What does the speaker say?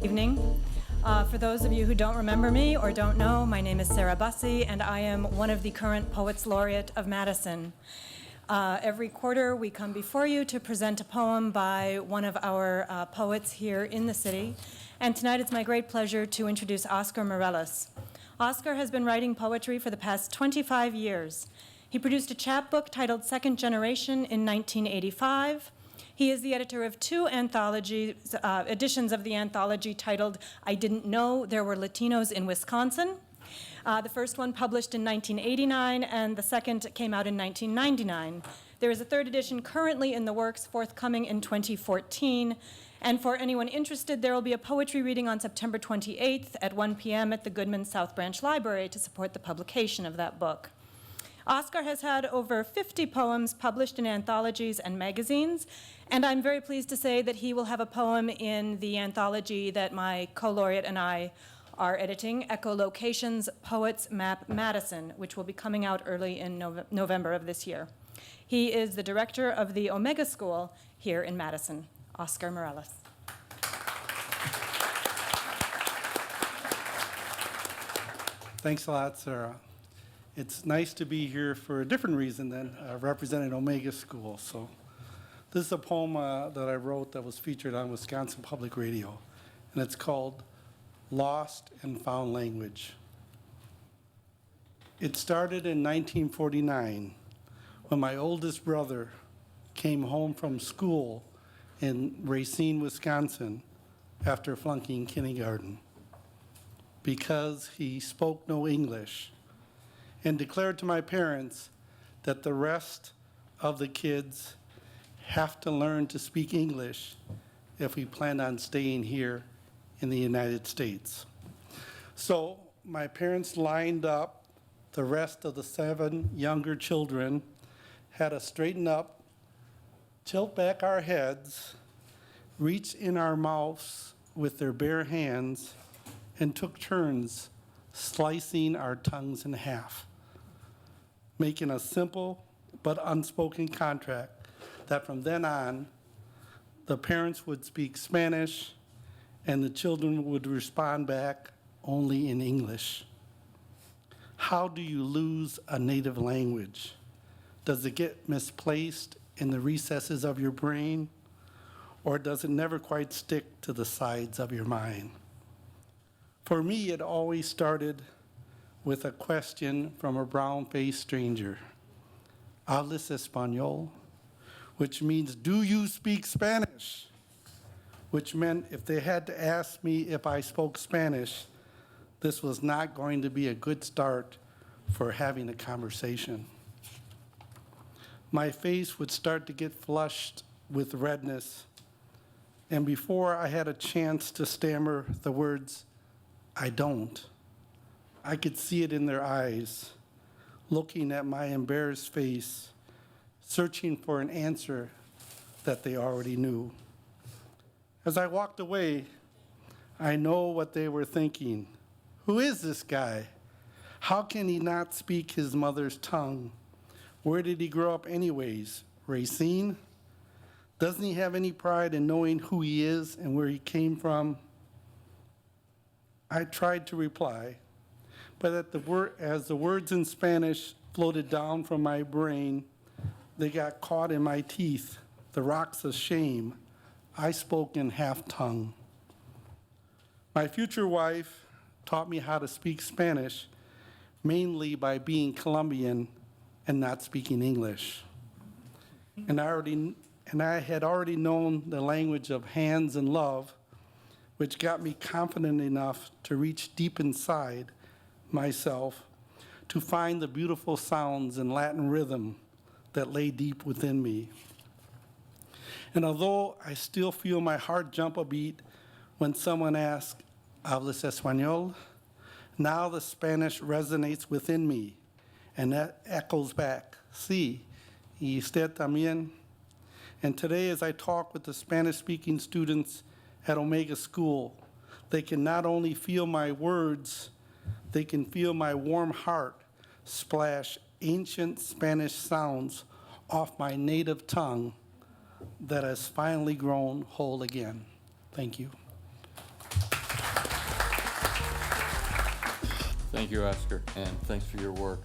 Evening. For those of you who don't remember me or don't know, my name is Sarah Bussey, and I am one of the current Poets Laureate of Madison. Every quarter, we come before you to present a poem by one of our poets here in the city, and tonight it's my great pleasure to introduce Oscar Mireles. Oscar has been writing poetry for the past 25 years. He produced a chapbook titled Second Generation in 1985. He is the editor of two editions of the anthology titled I Didn't Know There Were Latinos in Wisconsin. The first one published in 1989, and the second came out in 1999. There is a third edition currently in the works, forthcoming in 2014. And for anyone interested, there will be a poetry reading on September 28th at 1 p.m. at the Goodman South Branch Library to support the publication of that book. Oscar has had over 50 poems published in anthologies and magazines, and I'm very pleased to say that he will have a poem in the anthology that my co-laureate and I are editing, Echolocations Poets Map Madison, which will be coming out early in November of this year. He is the director of the Omega School here in Madison. Oscar Mireles. Thanks a lot, Sarah. It's nice to be here for a different reason than representing Omega School. So this is a poem that I wrote that was featured on Wisconsin Public Radio, and it's called Lost and Found Language. It started in 1949 when my oldest brother came home from school in Racine, Wisconsin, after flunking kindergarten because he spoke no English, and declared to my parents that the rest of the kids have to learn to speak English if we plan on staying here in the United States. So my parents lined up the rest of the 7 younger children, had us straighten up, tilt back our heads, reach in our mouths with their bare hands, and took turns slicing our tongues in half, making a simple but unspoken contract that from then on, the parents would speak Spanish and the children would respond back only in English. How do you lose a native language? Does it get misplaced in the recesses of your brain, or does it never quite stick to the sides of your mind? For me, it always started with a question from a brown-faced stranger. ¿Hablas español? Which means, do you speak Spanish? Which meant if they had to ask me if I spoke Spanish, this was not going to be a good start for having a conversation. My face would start to get flushed with redness, and before I had a chance to stammer the words, I don't, I could see it in their eyes, looking at my embarrassed face, searching for an answer that they already knew. As I walked away, I know what they were thinking. Who is this guy? How can he not speak his mother's tongue? Where did he grow up anyways? Racine? Doesn't he have any pride in knowing who he is and where he came from? I tried to reply, but as the words in Spanish floated down from my brain, they got caught in my teeth, the rocks of shame. I spoke in half-tongue. My future wife taught me how to speak Spanish, mainly by being Colombian and not speaking English. And I had already known the language of hands and love, which got me confident enough to reach deep inside myself to find the beautiful sounds and Latin rhythm that lay deep within me. And although I still feel my heart jump a beat when someone asks, ¿Hablas español? Now the Spanish resonates within me, and that echoes back, sí, y usted también. And today, as I talk with the Spanish-speaking students at Omega School, they can not only feel my words, they can feel my warm heart splash ancient Spanish sounds off my native tongue that has finally grown whole again. Thank you. Thank you, Oscar, and thanks for your work.